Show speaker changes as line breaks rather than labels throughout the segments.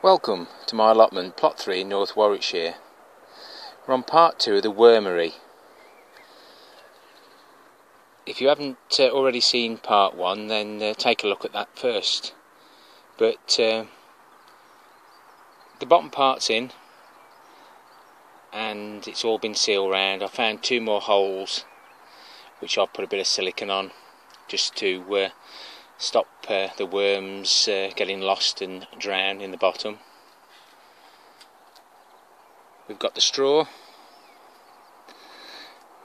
Welcome to my allotment, plot 3 in North Warwickshire. We're on part 2 of the Wormery. If you haven't already seen part 1, then take a look at that first. But the bottom part's in and it's all been sealed round. I found 2 more holes which I'll put a bit of silicone on just to stop the worms getting lost and drown in the bottom. We've got the straw,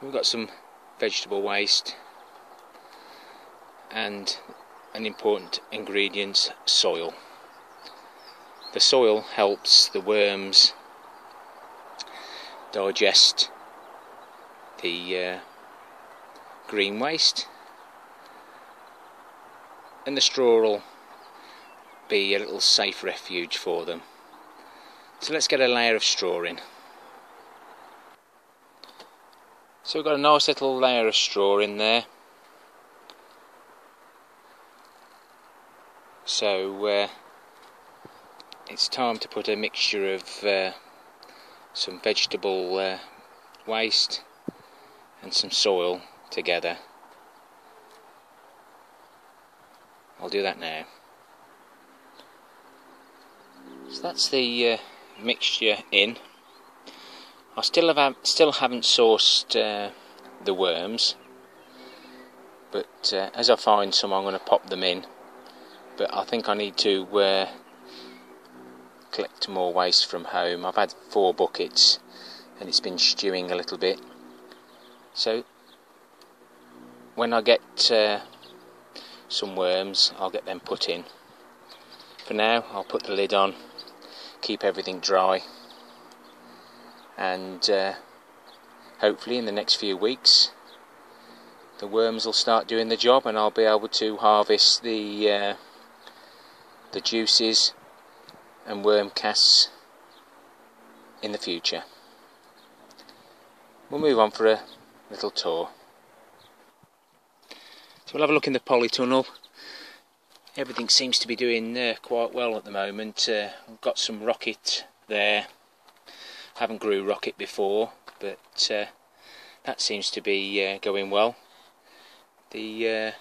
we've got some vegetable waste, and an important ingredient, soil. The soil helps the worms digest the green waste, and the straw will be a little safe refuge for them. So let's get a layer of straw in. So we've got a nice little layer of straw in there. So it's time to put a mixture of some vegetable waste and some soil together. I'll do that now. So that's the mixture in. I still haven't sourced the worms, but as I find some I'm going to pop them in. But I think I need to collect more waste from home. I've had 4 buckets and it's been stewing a little bit. So when I get some worms, I'll get them put in. For now, I'll put the lid on, keep everything dry, and hopefully in the next few weeks the worms will start doing the job and I'll be able to harvest the juices and worm casts in the future. We'll move on for a little tour. So we'll have a look in the polytunnel. Everything seems to be doing quite well at the moment. I've got some rocket there. Haven't grew rocket before, but that seems to be going well. The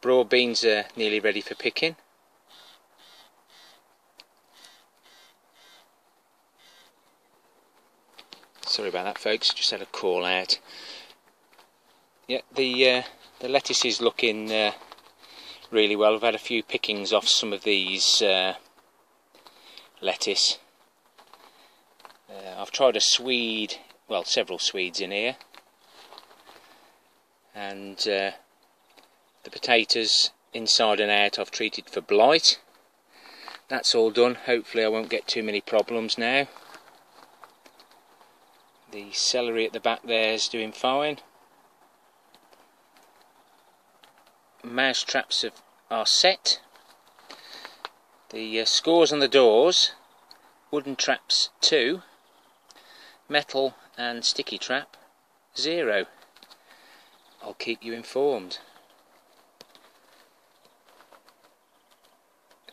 broad beans are nearly ready for picking. Sorry about that, folks, just had a call out. Yeah, the lettuce is looking really well. I've had a few pickings off some of these lettuce. I've tried a swede, well, several swedes in here, and the potatoes inside and out I've treated for blight. That's all done. Hopefully I won't get too many problems now. The celery at the back there is doing fine. Mouse traps are set. The scores on the doors, wooden traps 2, metal and sticky trap 0. I'll keep you informed.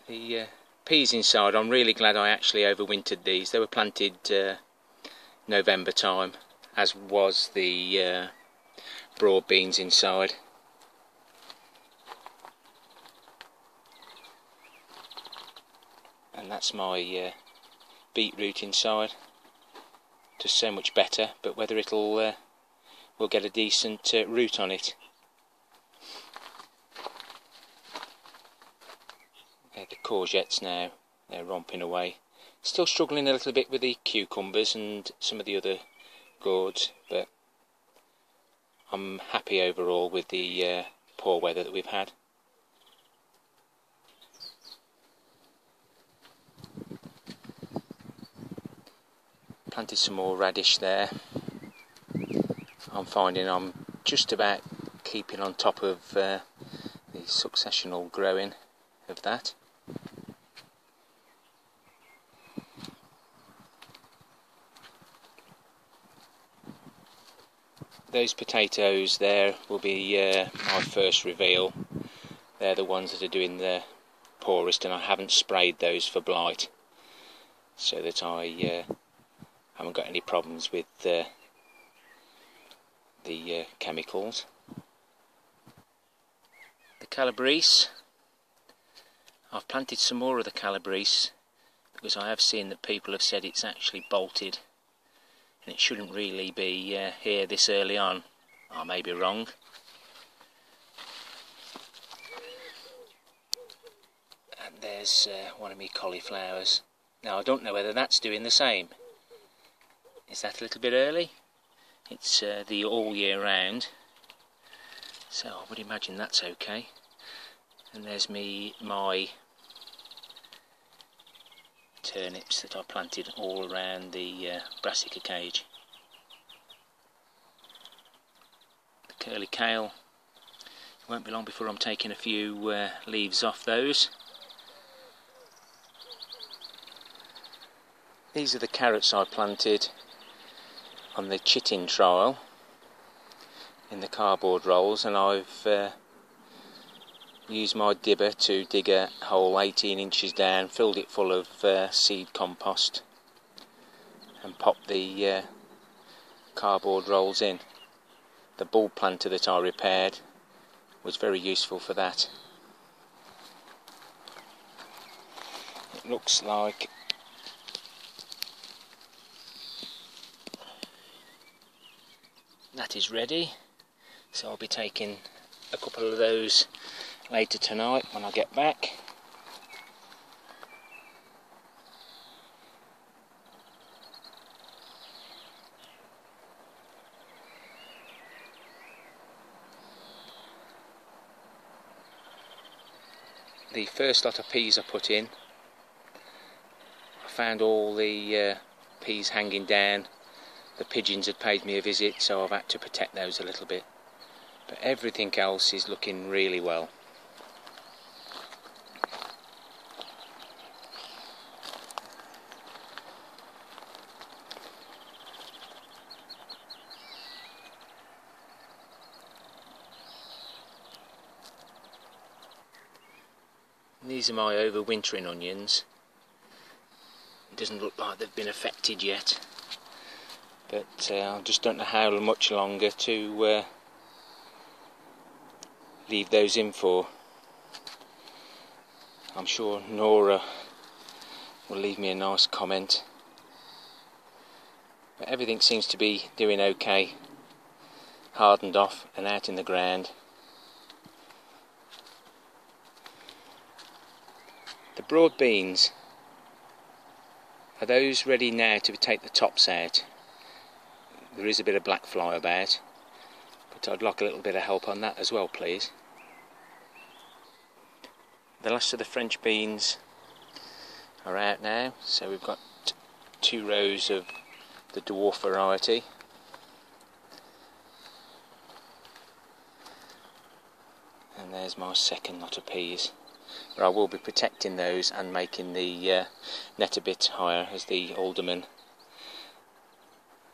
The peas inside, I'm really glad I actually overwintered these. They were planted November time, as was the broad beans inside. And that's my beetroot inside. Just so much better, but whether it'll will get a decent root on it. The courgettes now, they're romping away. Still struggling a little bit with the cucumbers and some of the other gourds, but I'm happy overall with the poor weather that we've had. Planted some more radish there. I'm finding I'm just about keeping on top of the successional growing of that. Those potatoes there will be my first reveal. They're the ones that are doing the poorest, and I haven't sprayed those for blight, so that I haven't got any problems with the chemicals. The Calabrese, I've planted some more of the Calabrese because I have seen that people have said it's actually bolted and it shouldn't really be here this early on. I may be wrong. And there's one of my cauliflowers. Now I don't know whether that's doing the same. Is that a little bit early? It's the all year round, so I would imagine that's okay. And there's my turnips that I planted all around the brassica cage. The curly kale, it won't be long before I'm taking a few leaves off those. These are the carrots I planted on the chitting trial in the cardboard rolls, and I've used my dibber to dig a hole 18 inches down, filled it full of seed compost and popped the cardboard rolls in. The bulb planter that I repaired was very useful for that. It looks like that is ready, so I'll be taking a couple of those later tonight when I get back. The first lot of peas I put in, I found all the peas hanging down. The pigeons had paid me a visit, so I've had to protect those a little bit. But everything else is looking really well. These are my overwintering onions. It doesn't look like they've been affected yet, but I just don't know how much longer to leave those in for. I'm sure Nora will leave me a nice comment. But everything seems to be doing okay, hardened off and out in the ground. The broad beans, are those ready now to take the tops out? There is a bit of black fly about, but I'd like a little bit of help on that as well, please. The last of the French beans are out now, so we've got 2 rows of the dwarf variety. And there's my second lot of peas. But I will be protecting those and making the net a bit higher, as the aldermen,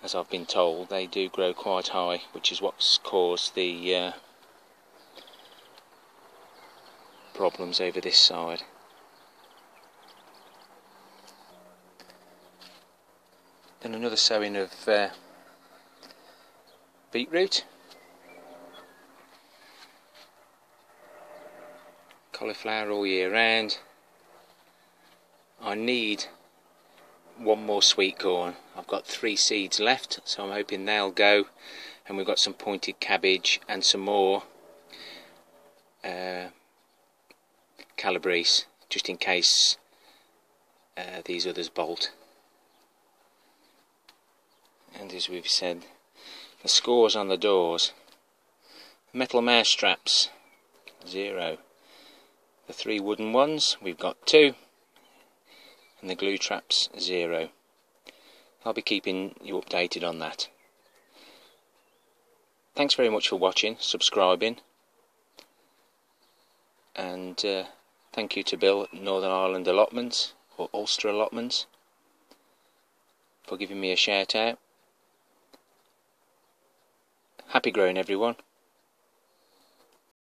as I've been told, they do grow quite high, which is what's caused the problems over this side. Then another sowing of beetroot, cauliflower all year round. I need one more sweet corn. I've got 3 seeds left, so I'm hoping they'll go, and we've got some pointed cabbage and some more Calabrese, just in case these others bolt. And as we've said, the scores on the doors: metal mouse traps, 0. The 3 wooden ones, we've got 2, and the glue traps, 0. I'll be keeping you updated on that. Thanks very much for watching, subscribing, and thank you to Bill at Northern Ireland Allotments, or Ulster Allotments, for giving me a shout out. Happy growing, everyone.